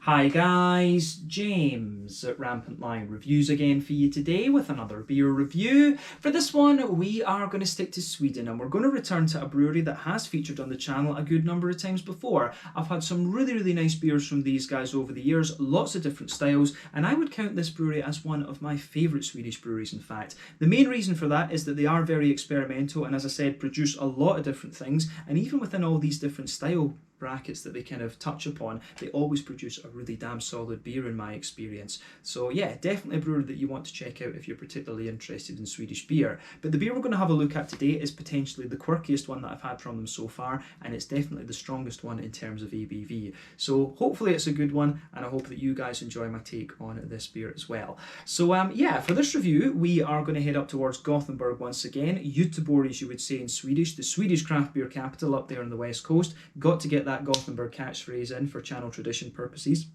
Hi guys, James at Rampant Lion Reviews again for you today with another beer review. For this one, we are going to stick to Sweden and we're going to return to a brewery that has featured on the channel a good number of times before. I've had some really nice beers from these guys over the years, lots of different styles, and I would count this brewery as one of my favourite Swedish breweries in fact. The main reason for that is that they are very experimental and, as I said, produce a lot of different things, and even within all these different style brackets that they kind of touch upon, they always produce a really damn solid beer in my experience. So yeah, definitely a brewery that you want to check out if you're particularly interested in Swedish beer. But the beer we're going to have a look at today is potentially the quirkiest one that I've had from them so far, and it's definitely the strongest one in terms of ABV. So hopefully it's a good one, and I hope that you guys enjoy my take on this beer as well. So yeah, for this review we are going to head up towards Gothenburg once again, Göteborg as you would say in Swedish, the Swedish craft beer capital up there on the west coast. Got to get that Gothenburg catchphrase in for channel tradition purposes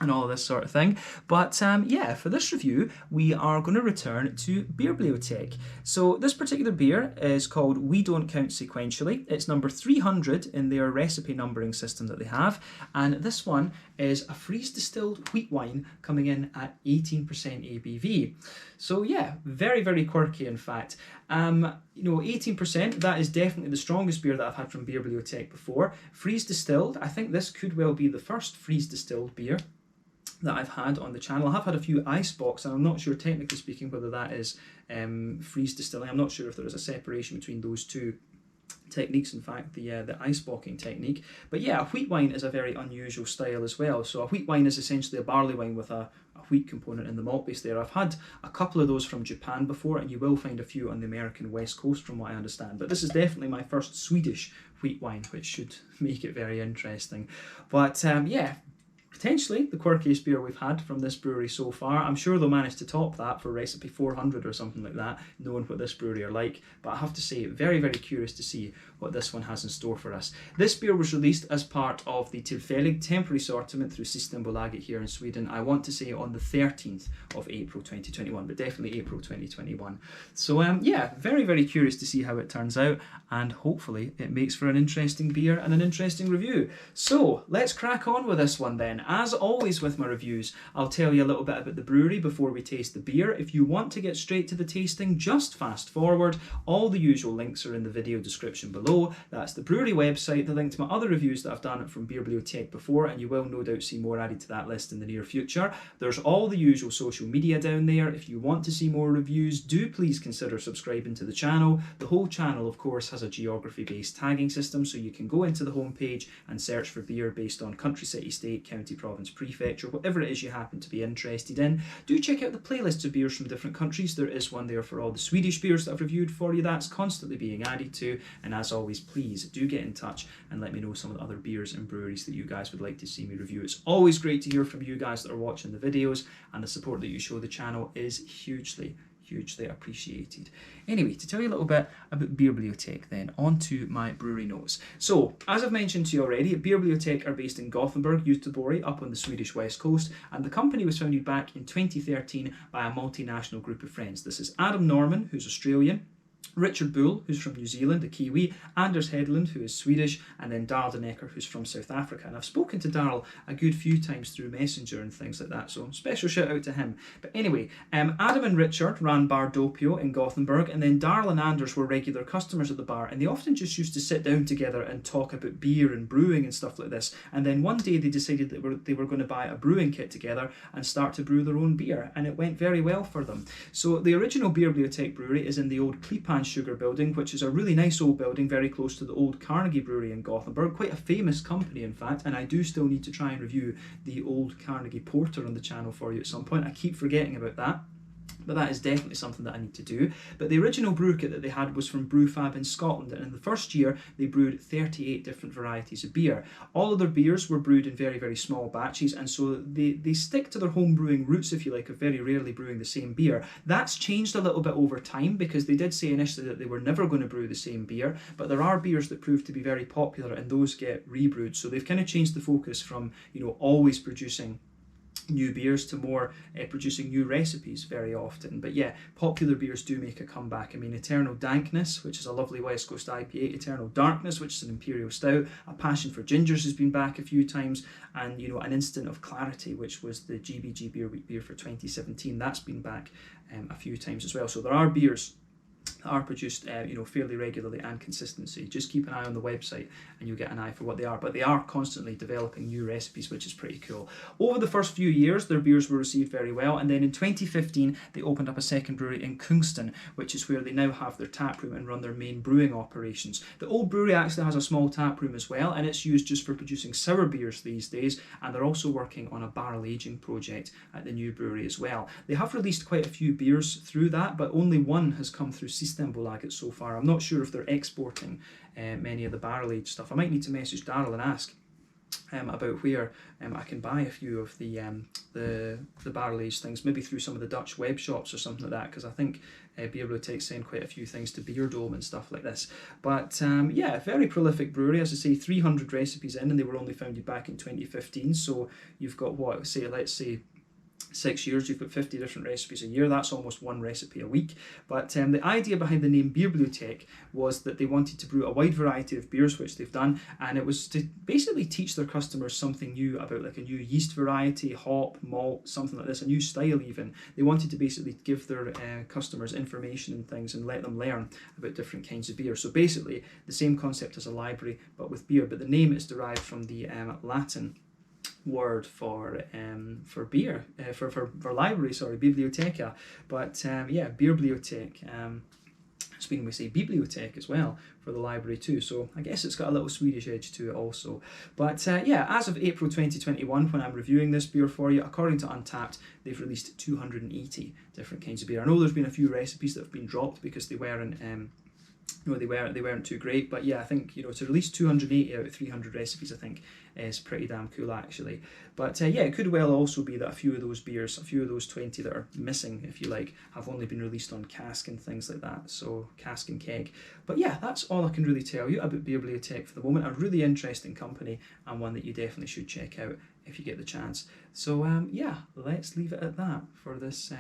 and all this sort of thing. But yeah, for this review we are going to return to Beerbliotek. So this particular beer is called We Don't Count Sequentially. It's number 300 in their recipe numbering system that they have, and this one is a Freeze-Distilled wheat wine coming in at 18% ABV. So yeah, very quirky in fact. You know, 18%, that is definitely the strongest beer that I've had from Beerbliotek before. Freeze-Distilled, I think this could well be the first Freeze-Distilled beer that I've had on the channel. I have had a few Icebox, and I'm not sure, technically speaking, whether that is Freeze-Distilling. I'm not sure if there is a separation between those two techniques, in fact, the iceboxing technique. But yeah, a wheat wine is a very unusual style as well. So a wheat wine is essentially a barley wine with a wheat component in the malt base there. I've had a couple of those from Japan before, and you will find a few on the American West Coast from what I understand. But this is definitely my first Swedish wheat wine, which should make it very interesting. But yeah, potentially the quirkiest beer we've had from this brewery so far. I'm sure they'll manage to top that for recipe 400 or something like that, knowing what this brewery are like. But I have to say, very curious to see what this one has in store for us. This beer was released as part of the Tillfällig temporary assortment through Systembolaget here in Sweden. I want to say on the 13th of April 2021, but definitely April 2021. So yeah, very curious to see how it turns out, and hopefully it makes for an interesting beer and an interesting review. So let's crack on with this one then. As always with my reviews, I'll tell you a little bit about the brewery before we taste the beer. If you want to get straight to the tasting, just fast forward. All the usual links are in the video description below. That's the brewery website, the link to my other reviews that I've done from Beerbliotek before, and you will no doubt see more added to that list in the near future. There's all the usual social media down there. If you want to see more reviews, do please consider subscribing to the channel. The whole channel, of course, has a geography-based tagging system, so you can go into the homepage and search for beer based on country, city, state, county, province, prefecture, whatever it is you happen to be interested in. Do check out the playlists of beers from different countries. There is one there for all the Swedish beers that I've reviewed for you. That's constantly being added to, and as always, please do get in touch and let me know some of the other beers and breweries that you guys would like to see me review. It's always great to hear from you guys that are watching the videos, and the support that you show the channel is hugely appreciated. Anyway, to tell you a little bit about Beerbliotek then, on to my brewery notes. So, as I've mentioned to you already, Beerbliotek are based in Gothenburg, Göteborg, up on the Swedish west coast, and the company was founded back in 2013 by a multinational group of friends. This is Adam Norman, who's Australian, Richard Bull, who's from New Zealand, a Kiwi, Anders Hedlund, who is Swedish, and then Darl de Necker, who's from South Africa. And I've spoken to Darl a good few times through Messenger and things like that, so special shout out to him. But anyway, Adam and Richard ran Bar Doppio in Gothenburg, and then Darl and Anders were regular customers at the bar, and they often just used to sit down together and talk about beer and brewing and stuff like this. And then one day they decided that they were going to buy a brewing kit together and start to brew their own beer, and it went very well for them. So the original Beerbliotek brewery is in the old Klippan Sugar building, which is a really nice old building very close to the old Carnegie Brewery in Gothenburg, quite a famous company in fact, and I do still need to try and review the old Carnegie Porter on the channel for you at some point. I keep forgetting about that, but that is definitely something that I need to do. But the original brew kit that they had was from Brewfab in Scotland, and in the first year they brewed 38 different varieties of beer. All of their beers were brewed in very small batches, and so they stick to their home brewing roots, if you like, of very rarely brewing the same beer. That's changed a little bit over time, because they did say initially that they were never going to brew the same beer, but there are beers that prove to be very popular and those get rebrewed, so they've kind of changed the focus from, you know, always producing new beers to more producing new recipes very often. But yeah, popular beers do make a comeback. I mean, Eternal Dankness, which is a lovely West Coast IPA, Eternal Darkness, which is an Imperial Stout, A Passion for Gingers has been back a few times, and you know, An Instant of Clarity, which was the GBG Beer Week beer for 2017, that's been back a few times as well. So there are beers that are produced you know, fairly regularly and consistently. Just keep an eye on the website and you'll get an eye for what they are, but they are constantly developing new recipes, which is pretty cool. Over the first few years their beers were received very well, and then in 2015 they opened up a second brewery in Kungston, which is where they now have their tap room and run their main brewing operations. The old brewery actually has a small tap room as well, and it's used just for producing sour beers these days, and they're also working on a barrel aging project at the new brewery as well. They have released quite a few beers through that, but only one has come through Systembolaget so far. I'm not sure if they're exporting many of the barrel aged stuff. I might need to message Daryl and ask about where I can buy a few of the barrel aged things, maybe through some of the Dutch web shops or something like that, because I think Beerbliotek send quite a few things to Beer Dome and stuff like this. But yeah, very prolific brewery, as I say, 300 recipes in, and they were only founded back in 2015. So you've got what, let's say 6 years, you've got 50 different recipes a year. That's almost one recipe a week. But the idea behind the name Beerbliotek was that they wanted to brew a wide variety of beers, which they've done, and it was to basically teach their customers something new about like a new yeast variety, hop, malt, something like this, a new style even. They wanted to basically give their customers information and things and let them learn about different kinds of beer. So basically the same concept as a library but with beer, but the name is derived from the Latin word for beer, for library, sorry, biblioteca. But yeah, Beerbliotek. Sweden we say bibliotek as well for the library too, so I guess it's got a little Swedish edge to it also. But yeah, as of April 2021, when I'm reviewing this beer for you, according to Untappd, they've released 280 different kinds of beer. I know there's been a few recipes that have been dropped because they weren't they weren't too great, but yeah, I think, you know, to release 280 out of 300 recipes, I think is pretty damn cool actually. But yeah, it could well also be that a few of those beers, a few of those 20 that are missing, if you like, have only been released on cask and things like that, so cask and keg. But yeah, that's all I can really tell you about Beerbliotek for the moment. A really interesting company and one that you definitely should check out if you get the chance. So yeah, let's leave it at that for this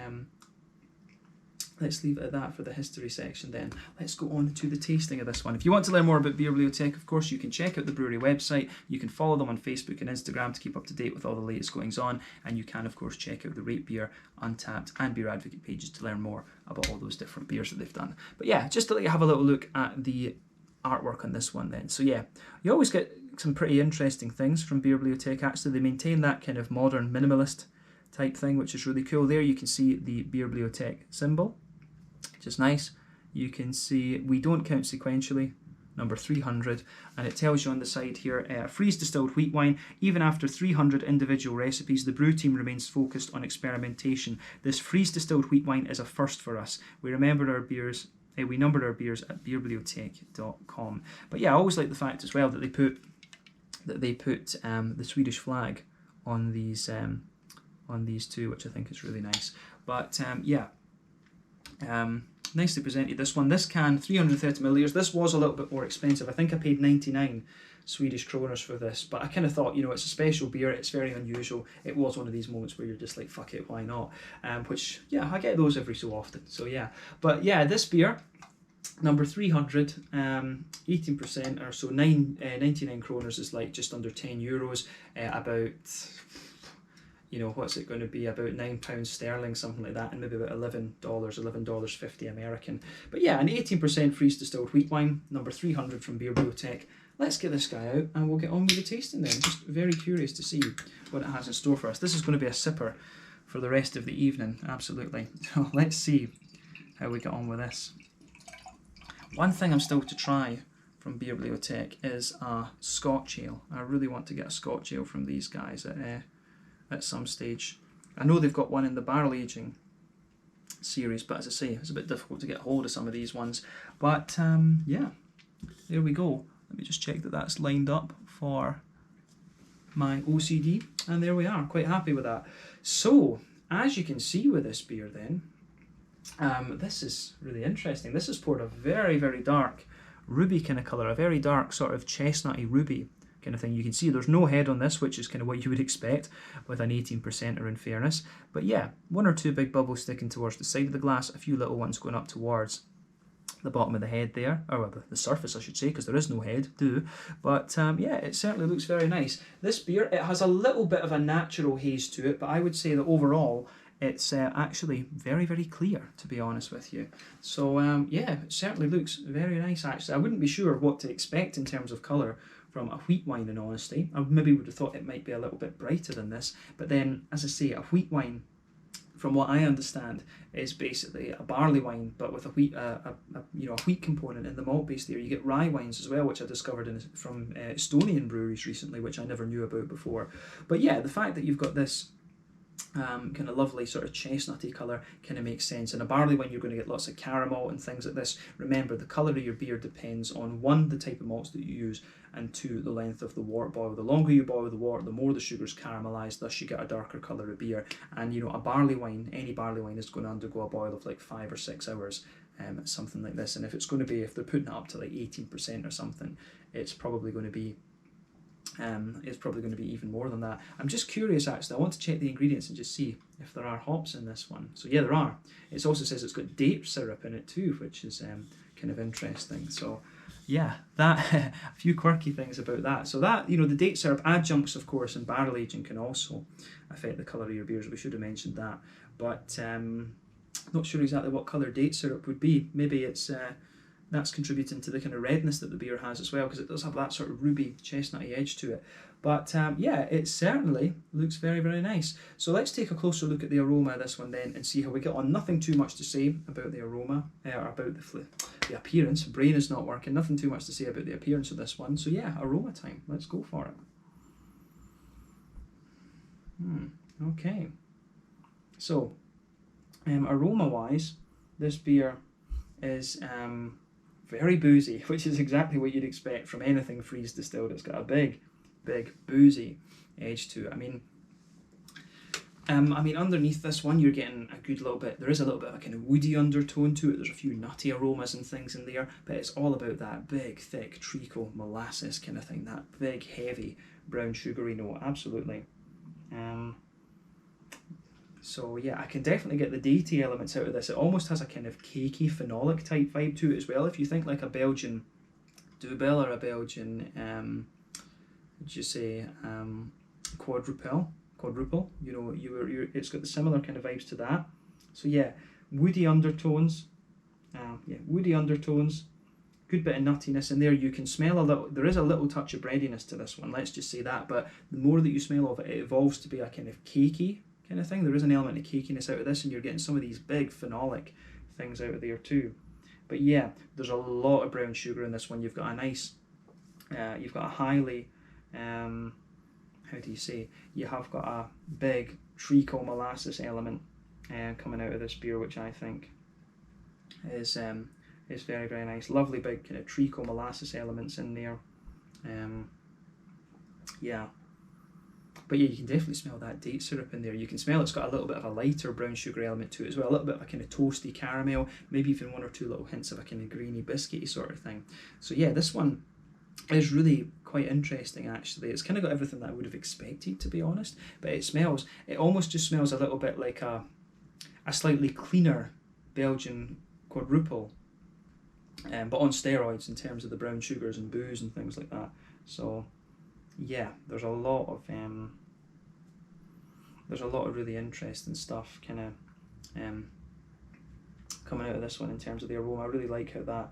let's leave it at that for the history section then. Let's go on to the tasting of this one. If you want to learn more about Beerbliotek, of course, you can check out the brewery website. You can follow them on Facebook and Instagram to keep up to date with all the latest goings on. And you can, of course, check out the Rate Beer, Untappd and Beer Advocate pages to learn more about all those different beers that they've done. But yeah, just to let you have a little look at the artwork on this one then. So yeah, you always get some pretty interesting things from Beerbliotek actually. They maintain that kind of modern minimalist type thing, which is really cool. There you can see the Beerbliotek symbol, which is nice. You can see we don't count sequentially, number 300, and it tells you on the side here, Freeze-Distilled wheat wine. Even after 300 individual recipes, the brew team remains focused on experimentation. This Freeze-Distilled wheat wine is a first for us. We numbered our beers at beerbliotek.com. But yeah, I always like the fact as well that they put the Swedish flag on these two, which I think is really nice. But yeah. Nicely presented, this one. This can, 330 milliliters. This was a little bit more expensive. I think I paid 99 Swedish kroners for this, but I kind of thought, you know, it's a special beer, it's very unusual. It was one of these moments where you're just like, fuck it, why not? Which, yeah, I get those every so often, so yeah. But yeah, this beer, number 300, 18% or so, 99 kroners is like just under 10 euros, about, you know, what's it going to be, about £9 sterling, something like that, and maybe about $11.50 American. But yeah, an 18% Freeze-Distilled wheat wine, number 300 from Beerbliotek. Let's get this guy out and we'll get on with the tasting then. Just very curious to see what it has in store for us. This is going to be a sipper for the rest of the evening, absolutely. So let's see how we get on with this. One thing I'm still to try from Beerbliotek is a Scotch ale. I really want to get a Scotch ale from these guys at some stage. I know they've got one in the barrel aging series, but as I say, it's a bit difficult to get hold of some of these ones. But yeah, there we go. Let me just check that that's lined up for my OCD, and there we are, quite happy with that. So, as you can see with this beer then, this is really interesting. This is poured a very, very dark ruby kind of colour, a very dark sort of chestnutty ruby kind of thing. You can see there's no head on this, which is kind of what you would expect with an 18%er in fairness. But yeah, one or two big bubbles sticking towards the side of the glass, a few little ones going up towards the bottom of the head there, or the surface I should say, because there is no head, but yeah, it certainly looks very nice. This beer, it has a little bit of a natural haze to it, but I would say that overall it's actually very, very clear, to be honest with you. So yeah, it certainly looks very nice actually. I wouldn't be sure what to expect in terms of colour from a wheat wine, in honesty. I maybe would have thought it might be a little bit brighter than this, but then, as I say, a wheat wine, from what I understand, is basically a barley wine, but with a wheat, you know, a wheat component in the malt base there. You get rye wines as well, which I discovered from Estonian breweries recently, which I never knew about before. But yeah, the fact that you've got this kind of lovely sort of chestnutty colour kind of makes sense. In a barley wine, you're going to get lots of caramel and things like this. Remember, the colour of your beer depends on, one, the type of malts that you use, and two, the length of the wort boil. The longer you boil the wort, the more the sugar's caramelised, thus you get a darker colour of beer. And you know, a barley wine, any barley wine, is going to undergo a boil of like 5 or 6 hours, something like this. And if it's going to be, if they're putting it up to like 18% or something, it's probably going to be even more than that. I'm just curious actually, I want to check the ingredients and just see if there are hops in this one. So yeah, there are. It also says it's got date syrup in it too, which is kind of interesting. So yeah, that a few quirky things about that. So that, you know, the date syrup adjuncts, of course, in barrel aging can also affect the colour of your beers. We should have mentioned that, but not sure exactly what colour date syrup would be. Maybe it's that's contributing to the kind of redness that the beer has as well, because it does have that sort of ruby chestnutty edge to it. But yeah, it certainly looks very, very nice. So let's take a closer look at the aroma of this one then and see how we get on. Nothing too much to say about the aroma, or about the appearance. Brain is not working. Nothing too much to say about the appearance of this one. So yeah, aroma time. Let's go for it. Okay. So aroma-wise, this beer is very boozy, which is exactly what you'd expect from anything Freeze-Distilled. It's got a big, big boozy edge to it. I mean, underneath this one, you're getting a good little bit. There is a little bit of a kind of woody undertone to it. There's a few nutty aromas and things in there, but it's all about that big, thick treacle molasses kind of thing. That big, heavy brown sugary note. Absolutely. So yeah, I can definitely get the dainty elements out of this. It almost has a kind of cakey, phenolic type vibe to it as well. If you think like a Belgian double or a Belgian, would you say, quadruple, you know, it's got the similar kind of vibes to that. So yeah, woody undertones, good bit of nuttiness in there. You can smell a little, there is a little touch of breadiness to this one, let's just say that, but the more that you smell of it, it evolves to be a kind of cakey kind of thing. There is an element of cakiness out of this, and you're getting some of these big phenolic things out of there too. But yeah, there's a lot of brown sugar in this one. You've got a nice, you've got a highly, how do you say, you have got a big treacle molasses element coming out of this beer, which I think is very, very nice. Lovely big kind of treacle molasses elements in there. Yeah. But yeah, you can definitely smell that date syrup in there. You can smell it's got a little bit of a lighter brown sugar element to it as well, a little bit of a kind of toasty caramel, maybe even one or two little hints of a kind of grainy biscuity sort of thing. So yeah, this one is really quite interesting actually. It's kind of got everything that I would have expected, to be honest, but it almost just smells a little bit like a slightly cleaner Belgian quadruple, but on steroids in terms of the brown sugars and booze and things like that. So yeah, there's a lot of really interesting stuff kind of coming out of this one in terms of the aroma. I really like how that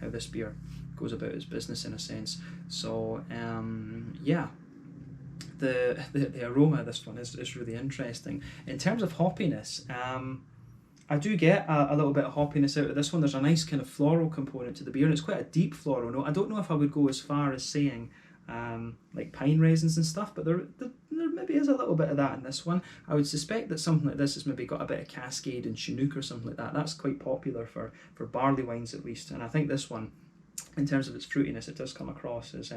how this beer goes about its business in a sense. So yeah, the aroma of this one is really interesting. In terms of hoppiness, I do get a little bit of hoppiness out of this one. There's a nice kind of floral component to the beer, and it's quite a deep floral note. I don't know if I would go as far as saying like pine resins and stuff, but there maybe is a little bit of that in this one. I would suspect that something like this has maybe got a bit of Cascade and Chinook or something like that. That's quite popular for barley wines at least, and I think this one, in terms of its fruitiness, it does come across as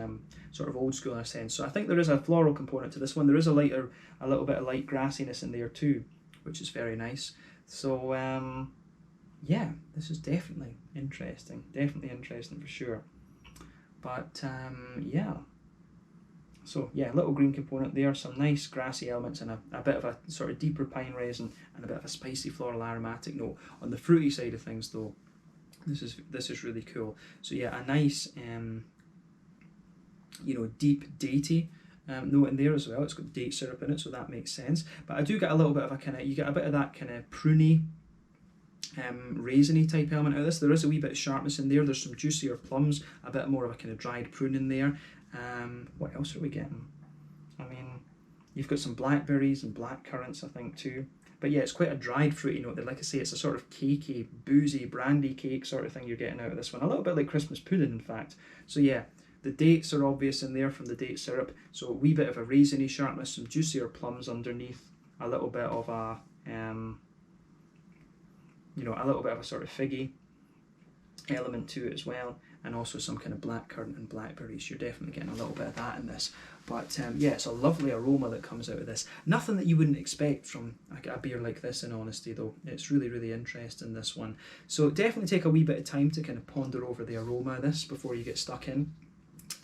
sort of old school in a sense. So I think there is a floral component to this one. There is a little bit of light grassiness in there too, which is very nice. So yeah, this is definitely interesting for sure. But yeah, So yeah, little green component there, some nice grassy elements, and a bit of a sort of deeper pine resin, and a bit of a spicy floral aromatic note. On the fruity side of things though, this is really cool. So yeah, a nice you know, deep datey note in there as well. It's got date syrup in it, so that makes sense. But I do get a little bit of a kind of, you get a bit of that kind of pruny, raisiny type element out of this. There is a wee bit of sharpness in there. There's some juicier plums, a bit more of a kind of dried prune in there. What else are we getting? I mean, you've got some blackberries and black currants, I think, too. But yeah, it's quite a dried fruity note. Like I say, it's a sort of cakey, boozy, brandy cake sort of thing you're getting out of this one. A little bit like Christmas pudding, in fact. So yeah, the dates are obvious in there from the date syrup. So a wee bit of a raisiny sharpness, some juicier plums underneath, a little bit of a, you know, a little bit of a sort of figgy element to it as well, and also some kind of black currant and blackberries. You're definitely getting a little bit of that in this. But yeah, it's a lovely aroma that comes out of this. Nothing that you wouldn't expect from a beer like this, in honesty, though. It's really, really interesting, this one. So definitely take a wee bit of time to kind of ponder over the aroma of this before you get stuck in.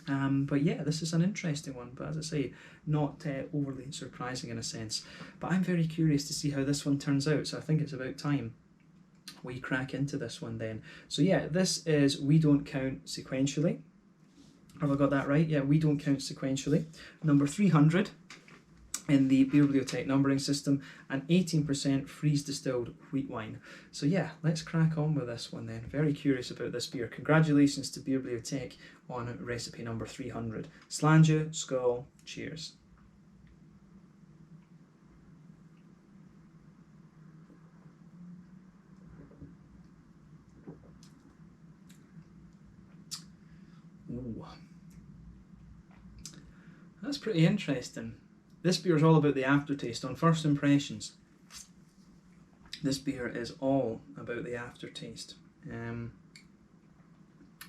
But yeah, this is an interesting one, but as I say, not overly surprising in a sense. But I'm very curious to see how this one turns out, so I think it's about time we crack into this one then. So yeah, this is We Don't Count Sequentially. Have I got that right? Yeah, We Don't Count Sequentially. Number 300 in the Beerbliotek numbering system, and 18% Freeze-Distilled wheat wine. So yeah, let's crack on with this one then. Very curious about this beer. Congratulations to Beerbliotek on recipe number 300. Slàinte, skål, cheers. Ooh. That's pretty interesting. This beer is all about the aftertaste. On first impressions, this beer is all about the aftertaste.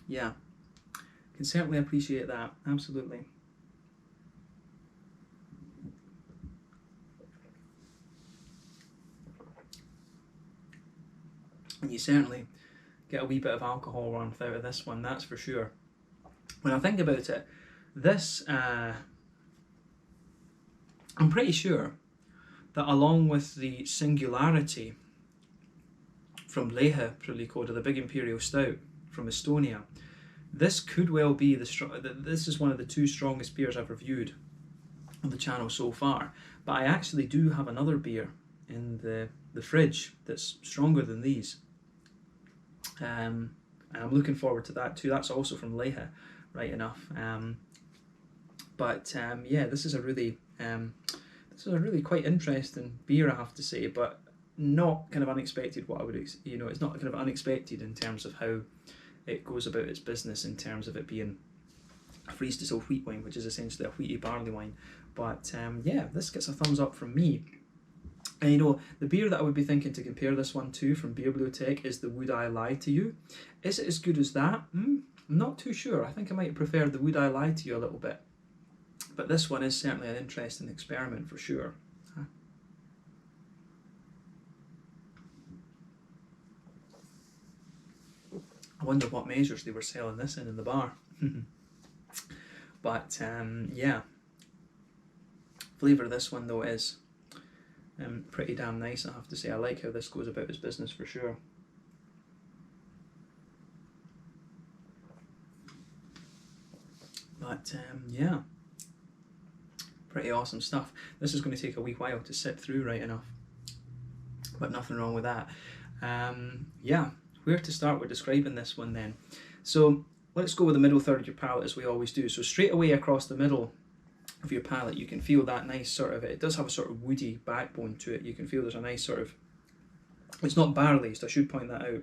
Yeah, can certainly appreciate that, absolutely. And you certainly get a wee bit of alcohol warmth out of this one, that's for sure. When I think about it, this, I'm pretty sure that along with the singularity from Lehe Prilikota, the Big Imperial Stout from Estonia, this could well be this is one of the two strongest beers I've reviewed on the channel so far. But I actually do have another beer in the fridge that's stronger than these. And I'm looking forward to that too. That's also from Lehe, right enough. Yeah, this is a really quite interesting beer, I have to say, but not kind of unexpected. What I would, you know, it's not kind of unexpected in terms of how it goes about its business, in terms of it being a Freeze-Distilled wheat wine, which is essentially a wheaty barley wine. But yeah, this gets a thumbs up from me. And you know, the beer that I would be thinking to compare this one to from Beerbliotek is the Would I Lie to You. Is it as good as that? I'm not too sure. I think I might prefer the Would I Lie to You a little bit. But this one is certainly an interesting experiment for sure. I wonder what measures they were selling this in the bar. But yeah, flavour of this one though is pretty damn nice, I have to say. I like how this goes about its business for sure. But yeah, pretty awesome stuff. This is going to take a wee while to sit through, right enough, but nothing wrong with that. Yeah, where to start with describing this one then? So let's go with the middle third of your palate, as we always do. So straight away across the middle of your palate, you can feel that nice sort of, it does have a sort of woody backbone to it. You can feel there's a nice sort of, it's not barrel-aged, I should point that out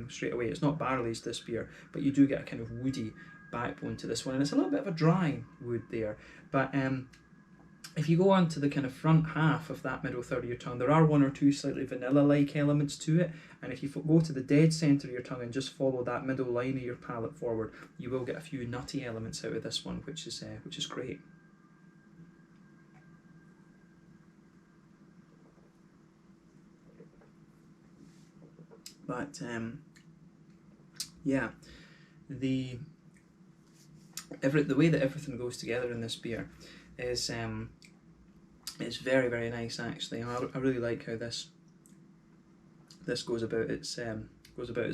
straight away. It's not barrel-aged, this beer, but you do get a kind of woody backbone to this one, and it's a little bit of a dry wood there. But if you go on to the kind of front half of that middle third of your tongue, there are one or two slightly vanilla-like elements to it, and if you go to the dead centre of your tongue and just follow that middle line of your palate forward, you will get a few nutty elements out of this one, which is great. But yeah, the the way that everything goes together in this beer is it's very, very nice actually. I really like how this goes about its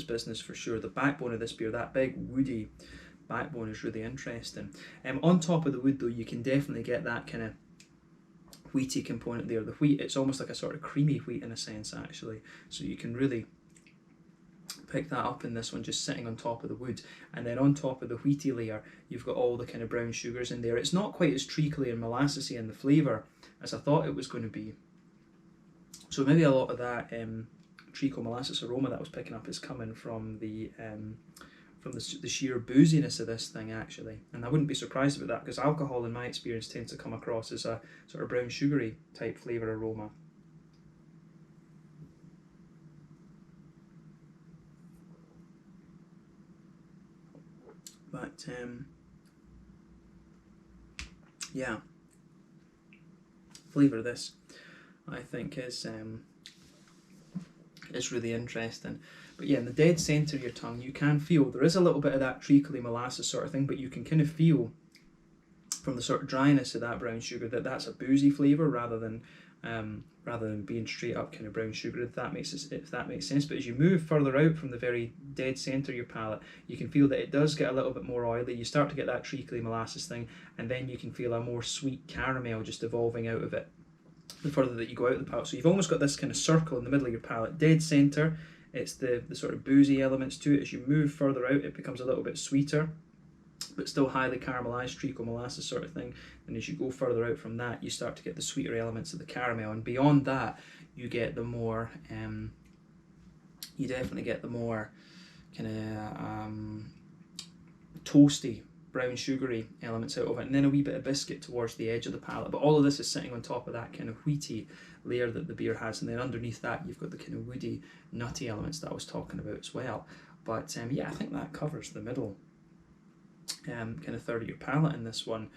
business for sure. The backbone of this beer, that big woody backbone, is really interesting. On top of the wood though, you can definitely get that kind of wheaty component there. The wheat, it's almost like a sort of creamy wheat in a sense actually, so you can really pick that up in this one just sitting on top of the wood. And then on top of the wheaty layer, you've got all the kind of brown sugars in there. It's not quite as treacly and molassesy in the flavour as I thought it was going to be, so maybe a lot of that treacle molasses aroma that I was picking up is coming from the sheer booziness of this thing actually. And I wouldn't be surprised about that, because alcohol in my experience tends to come across as a sort of brown sugary type flavour aroma. But yeah, flavour of this I think is really interesting. But yeah, in the dead centre of your tongue, you can feel there is a little bit of that treacly molasses sort of thing, but you can kind of feel from the sort of dryness of that brown sugar that that's a boozy flavour rather than being straight up kind of brown sugar, if that makes sense. But as you move further out from the very dead centre of your palate, you can feel that it does get a little bit more oily. You start to get that treacly molasses thing, and then you can feel a more sweet caramel just evolving out of it the further that you go out of the palate. So you've almost got this kind of circle in the middle of your palate. Dead centre, it's the sort of boozy elements to it. As you move further out, it becomes a little bit sweeter, but still highly caramelised treacle molasses sort of thing. And as you go further out from that, you start to get the sweeter elements of the caramel. And beyond that, you get the more, you definitely get the more kind of toasty, brown sugary elements out of it, and then a wee bit of biscuit towards the edge of the palate. But all of this is sitting on top of that kind of wheaty layer that the beer has, and then underneath that you've got the kind of woody, nutty elements that I was talking about as well. But yeah, I think that covers the middle kind of third of your palate in this one.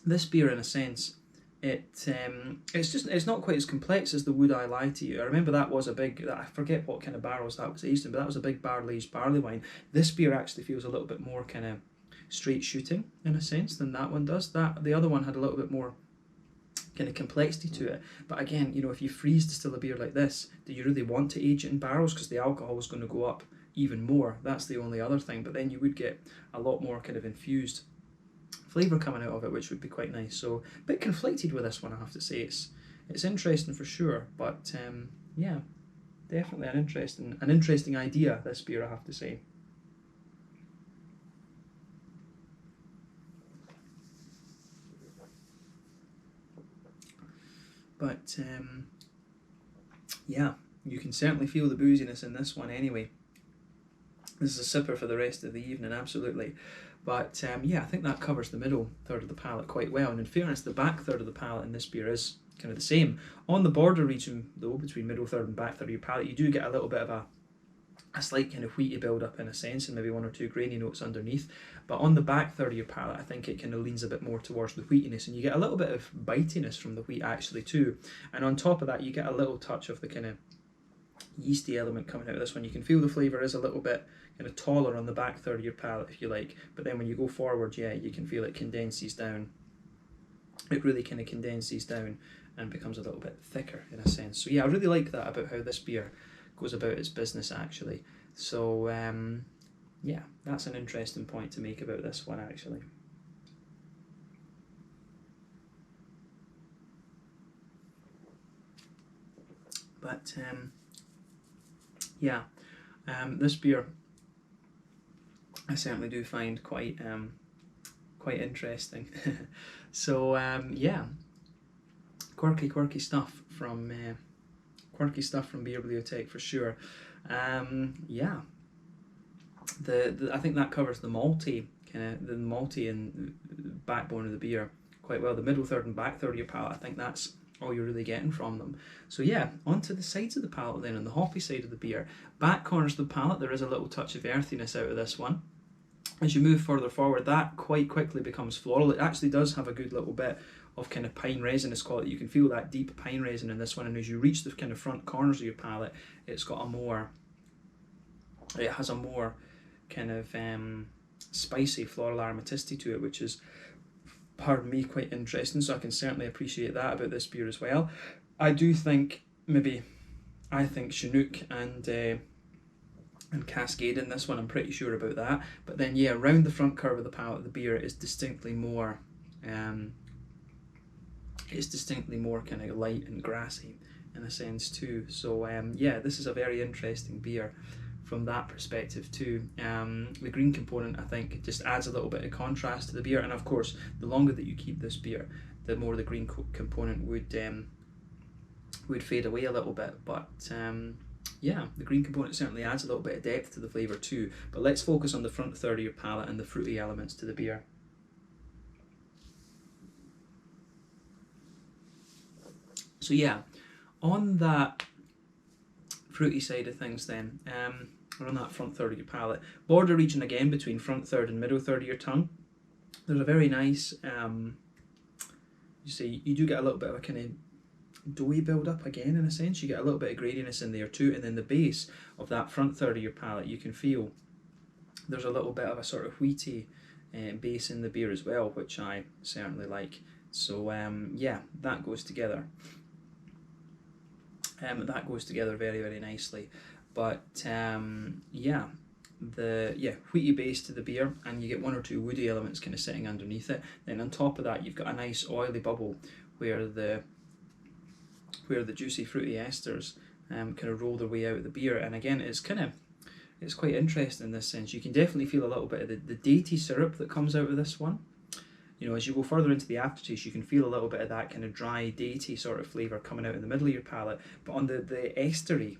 This beer, in a sense, it's not quite as complex as the Would I Lie to You. I remember that was a big, I forget what kind of barrels that was aged in, but that was a big barrel-aged barley wine. This beer actually feels a little bit more kind of straight shooting in a sense than that one does. The other one had a little bit more kind of complexity to it. But again, you know, if you freeze distill a beer like this, do you really want to age it in barrels? Because the alcohol is going to go up even more. That's the only other thing. But then you would get a lot more kind of infused flavour coming out of it, which would be quite nice. So a bit conflicted with this one, I have to say. It's interesting for sure, but yeah, definitely an interesting idea, this beer, I have to say. But yeah, you can certainly feel the booziness in this one anyway. This is a sipper for the rest of the evening, absolutely. But yeah, I think that covers the middle third of the palate quite well. And in fairness, the back third of the palate in this beer is kind of the same. On the border region, though, between middle third and back third of your palate, you do get a little bit of a slight kind of wheaty build-up in a sense, and maybe one or two grainy notes underneath. But on the back third of your palate, I think it kind of leans a bit more towards the wheatiness, and you get a little bit of bitiness from the wheat actually too. And on top of that, you get a little touch of the kind of yeasty element coming out of this one. You can feel the flavour is a little bit kind of taller on the back third of your palate, if you like, but then when you go forward, yeah, you can feel it condenses down. It really kind of condenses down and becomes a little bit thicker in a sense. So yeah, I really like that about how this beer goes about its business actually. So yeah, that's an interesting point to make about this one actually. But yeah, this beer I certainly do find quite interesting. So yeah, quirky stuff from Beerbliotek for sure. Yeah, I think that covers the malty and backbone of the beer quite well. The middle third and back third of your palate, I think that's all you're really getting from them. So yeah, onto the sides of the palate then, on the hoppy side of the beer. Back corners of the palate, there is a little touch of earthiness out of this one. As you move further forward, that quite quickly becomes floral. It actually does have a good little bit of kind of pine resinous quality. You can feel that deep pine resin in this one, and as you reach the kind of front corners of your palate, it has a more kind of spicy floral aromaticity to it, which is, pardon me, quite interesting. So I can certainly appreciate that about this beer as well. I do think I think Chinook and Cascade in this one. I'm pretty sure about that. But then yeah, around the front curve of the palate, the beer is distinctly more. It's distinctly more kind of light and grassy in a sense too. So yeah, this is a very interesting beer from that perspective too. The green component, I think, just adds a little bit of contrast to the beer, and of course the longer that you keep this beer, the more the green component would fade away a little bit. But yeah, the green component certainly adds a little bit of depth to the flavour too. But let's focus on the front third of your palate and the fruity elements to the beer. So yeah, on that fruity side of things then, or on that front third of your palate, border region again between front third and middle third of your tongue, there's a very nice, you see, you do get a little bit of a kind of doughy build up again in a sense. You get a little bit of gradiness in there too, and then the base of that front third of your palate, you can feel there's a little bit of a sort of wheaty base in the beer as well, which I certainly like. So yeah, that goes together. That goes together very, very nicely. But yeah, the wheaty base to the beer, and you get one or two woody elements kind of sitting underneath it. Then on top of that, you've got a nice oily bubble where the juicy fruity esters kind of roll their way out of the beer. And again, it's quite interesting in this sense. You can definitely feel a little bit of the datey syrup that comes out of this one. You know, as you go further into the aftertaste, you can feel a little bit of that kind of dry, datey sort of flavour coming out in the middle of your palate. But on the estery,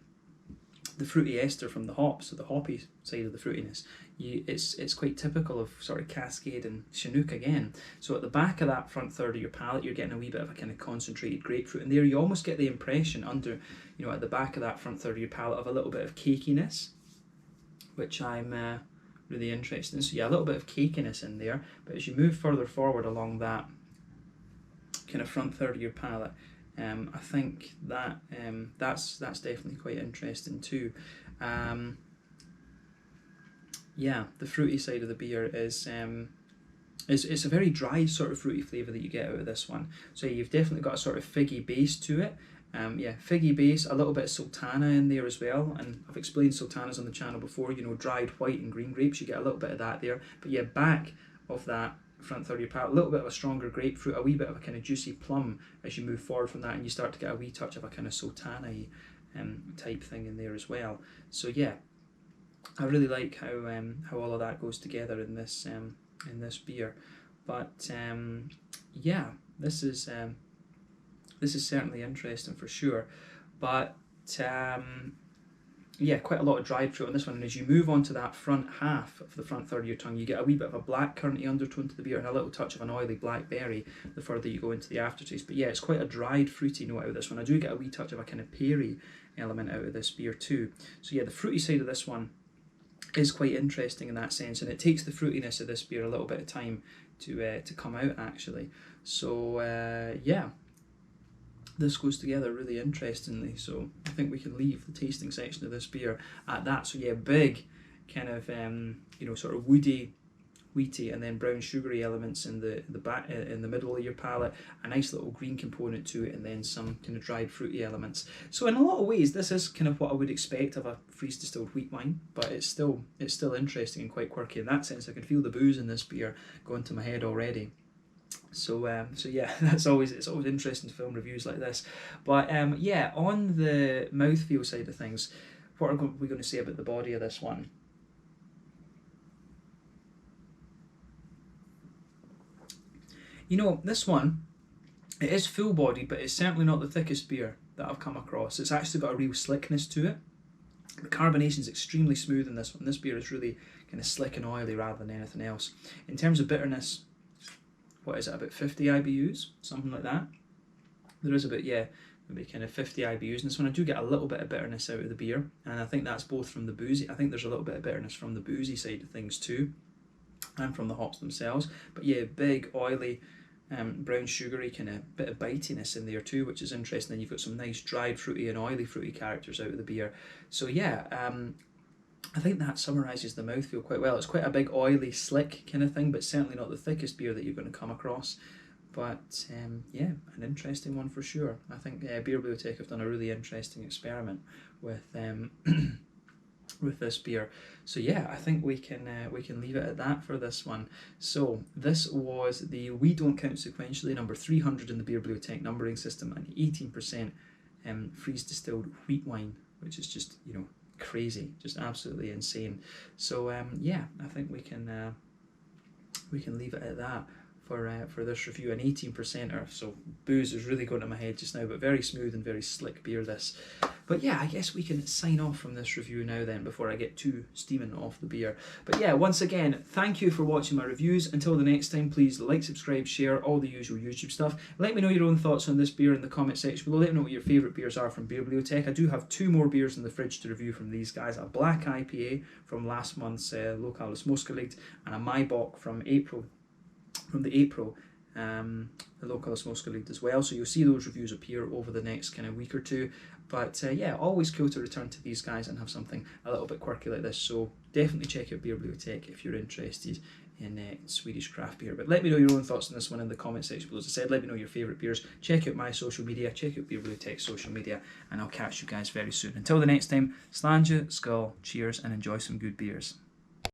the fruity ester from the hops, so the hoppy side of the fruitiness, it's quite typical of sort of Cascade and Chinook again. So at the back of that front third of your palate, you're getting a wee bit of a kind of concentrated grapefruit. And there you almost get the impression under, you know, at the back of that front third of your palate of a little bit of cakiness, which I'm really interesting. So yeah, a little bit of cakiness in there, but as you move further forward along that kind of front third of your palate, I think that that's definitely quite interesting too. Yeah, the fruity side of the beer is it's a very dry sort of fruity flavour that you get out of this one. So you've definitely got a sort of figgy base to it. Yeah, figgy base, a little bit of sultana in there as well, and I've explained sultanas on the channel before, you know, dried white and green grapes, you get a little bit of that there. But yeah, back of that front third of your palate, a little bit of a stronger grapefruit, a wee bit of a kind of juicy plum as you move forward from that, and you start to get a wee touch of a kind of sultana-y type thing in there as well. So yeah, I really like how all of that goes together in this beer. But yeah, this is certainly interesting for sure. But yeah, quite a lot of dried fruit on this one. And as you move on to that front half of the front third of your tongue, you get a wee bit of a black curranty undertone to the beer and a little touch of an oily blackberry the further you go into the aftertaste. But yeah, it's quite a dried fruity note out of this one. I do get a wee touch of a kind of peary element out of this beer too. So yeah, the fruity side of this one is quite interesting in that sense, and it takes the fruitiness of this beer a little bit of time to come out actually. So yeah, this goes together really interestingly. So I think we can leave the tasting section of this beer at that. So yeah, big kind of you know, sort of woody, wheaty, and then brown sugary elements in the back in the middle of your palate, a nice little green component to it, and then some kind of dried fruity elements. So in a lot of ways, this is kind of what I would expect of a freeze-distilled wheat wine, but it's still interesting and quite quirky in that sense. I can feel the booze in this beer going to my head already. So so yeah, it's always interesting to film reviews like this. But yeah, on the mouthfeel side of things, what are we going to say about the body of this one? You know, this one, it is full bodied, but it's certainly not the thickest beer that I've come across. It's actually got a real slickness to it. The carbonation is extremely smooth in this one. This beer is really kind of slick and oily rather than anything else. In terms of bitterness, what is it, about 50 IBUs, something like that. There is about, yeah, maybe kind of 50 IBUs in this one. I do get a little bit of bitterness out of the beer, and I think that's both from the boozy. I think there's a little bit of bitterness from the boozy side of things too, and from the hops themselves. But yeah, big, oily, brown sugary kind of bit of bitiness in there too, which is interesting. Then you've got some nice dried fruity and oily fruity characters out of the beer. So yeah, I think that summarises the mouthfeel quite well. It's quite a big, oily, slick kind of thing, but certainly not the thickest beer that you're going to come across. But yeah, an interesting one for sure. I think Beerbliotek have done a really interesting experiment with with this beer. So yeah, I think we can leave it at that for this one. So this was the We Don't Count Sequentially number 300 in the Beerbliotek numbering system, and 18% Freeze-Distilled wheat wine, which is just, you know, crazy, just absolutely insane. So yeah, I think we can leave it at that for this review. An 18%er, so booze is really going to my head just now, but very smooth and very slick beer this. But yeah, I guess we can sign off from this review now then, before I get too steaming off the beer. But yeah, once again, thank you for watching my reviews. Until the next time, please like, subscribe, share, all the usual YouTube stuff. Let me know your own thoughts on this beer in the comment section below. Let me know what your favourite beers are from Beerbliotek. I do have 2 more beers in the fridge to review from these guys. A black IPA from last month's Lokale Småskaligt, and a Maibock from April. The Lokale Småskaligt as well. So you'll see those reviews appear over the next kind of week or two. But yeah, always cool to return to these guys and have something a little bit quirky like this. So definitely check out Beerbliotek if you're interested in Swedish craft beer. But let me know your own thoughts on this one in the comment section below. As I said, let me know your favourite beers. Check out my social media, check out Beerbliotek's social media, and I'll catch you guys very soon. Until the next time, slàinte, skål, cheers, and enjoy some good beers.